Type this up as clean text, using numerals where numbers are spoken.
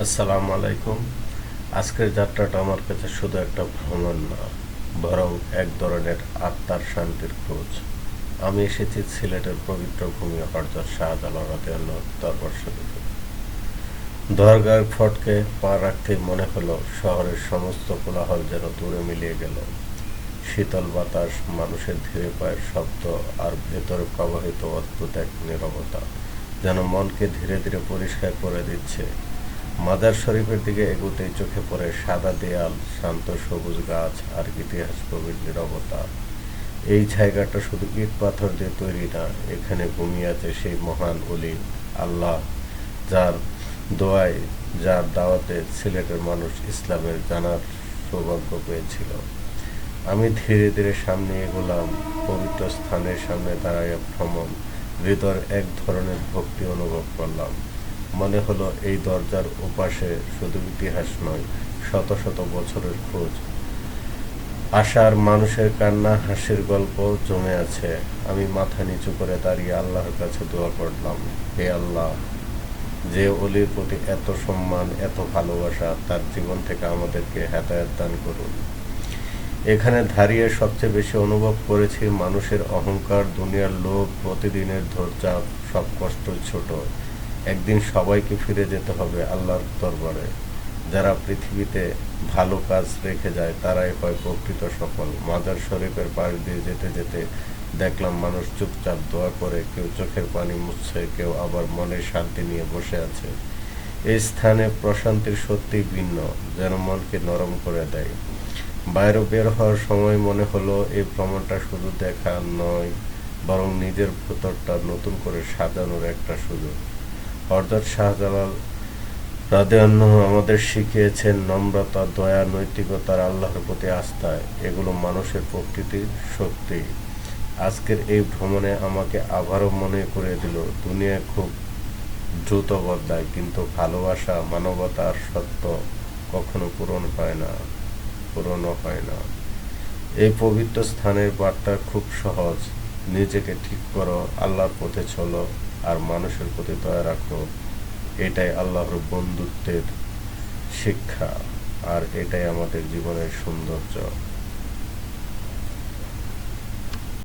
আসসালামু আলাইকুম। আজকের যাত্রাটা আমার কাছে শুধু একটা ভ্রমণ না, বরং এক ধরনের আত্মার শান্তির খোঁজ। আমি এসেছি সিলেটের পবিত্র ভূমি হযরত শাহজালাল রাদিয়াল্লাহু দরবার শরীফে। দরগার ফটকে পা রাখতেই মনে হলো শহরের সমস্ত কোলাহল যেন দূরে মিলিয়ে গেল। শীতল বাতাস, মানুষের ধীরে পায়ের শব্দ আর ভেতরে প্রবাহিত অদ্ভুত এক নীরবতা যেন মনকে ধীরে ধীরে পরিষ্কার করে দিচ্ছে। মাজার শরীফের দিকে এগোতেই চোখে পড়ে সাদা দেয়াল, শান্ত সবুজ গাছ আর ইতিহাস গভীর নীরবতা। এই জায়গাটা শুধু ইট পাথর দিয়ে তৈরি না, এখানে ঘুমিয়ে আছে সেই মহান অলি আল্লাহ, যার দোয়ায়, যার দাওয়াতে সিলেটের মানুষ ইসলামের জানার সৌভাগ্য পেয়েছিল। আমি ধীরে ধীরে সামনে এগোলাম। পবিত্র স্থানের সামনে দাঁড়াইয়া ভ্রমণ হৃদয়ের এক ধরনের ভক্তি অনুভব করলাম। মনে হলো এই দরজার ওপাশে শুধু ইতিহাস নয়, শত শত বছরের খোঁজ। আশার মানুষের কান্না, হাসির গল্প জমে আছে। আমি মাথা নিচু করে দাঁড়িয়ে আল্লাহর কাছে দোয়া করলাম, হে আল্লাহ, যে অলির প্রতি এত সম্মান, এত ভালোবাসা, তার জীবন থেকে আমাদেরকে হেদায়েত দান করুন। এখানে দাঁড়িয়ে সবচেয়ে বেশি অনুভব করেছি মানুষের অহংকার, দুনিয়ার লোভ, প্রতিদিনের ধৈর্য, সব কষ্টই ছোট। একদিন সবাইকে ফিরে যেতে হবে আল্লাহর দরবারে। যারা পৃথিবীতে ভালো কাজ রেখে যায় তারাই হয় প্রকৃত সফল। মাজার শরীফের পাশ দিয়ে যেতে যেতে দেখলাম মানুষ চুপচাপ দোয়া করে, কেউ চোখের পানি মুছছে, কেউ আবার মনের শান্তি নিয়ে বসে আছে। এই স্থানে প্রশান্তির সত্যিই ভিন্ন, যেন মনকে নরম করে দেয়। বাইরে বের হওয়ার সময় মনে হলো এই ভ্রমণটা শুধু দেখা নয়, বরং নিজের ভেতরটা নতুন করে সাজানোর একটা সুযোগ। হযরত শাহজালাল রাদিয়াল্লাহু আমাদের শিখিয়েছেন নম্রতা, দয়া, নৈতিকতা আর আল্লাহর প্রতি আস্থা, এগুলো মানুষের প্রকৃতির শক্তি। আজকের এই ভ্রমণে আমাকে আবারও মনে করে দিল, দুনিয়া খুব দ্রুত বদলায়, কিন্তু ভালোবাসা, মানবতা আর সত্য কখনো পুরনো হয় না। এই পবিত্র স্থানের বার্তা খুব সহজ: নিজেকে ঠিক করো, আল্লাহর পথে চলো, আর মানুষের প্রতি দয়া রাখো। এটাই আল্লাহর বন্ধুত্বের শিক্ষা, আর এটাই আমাদের জীবনের সৌন্দর্য।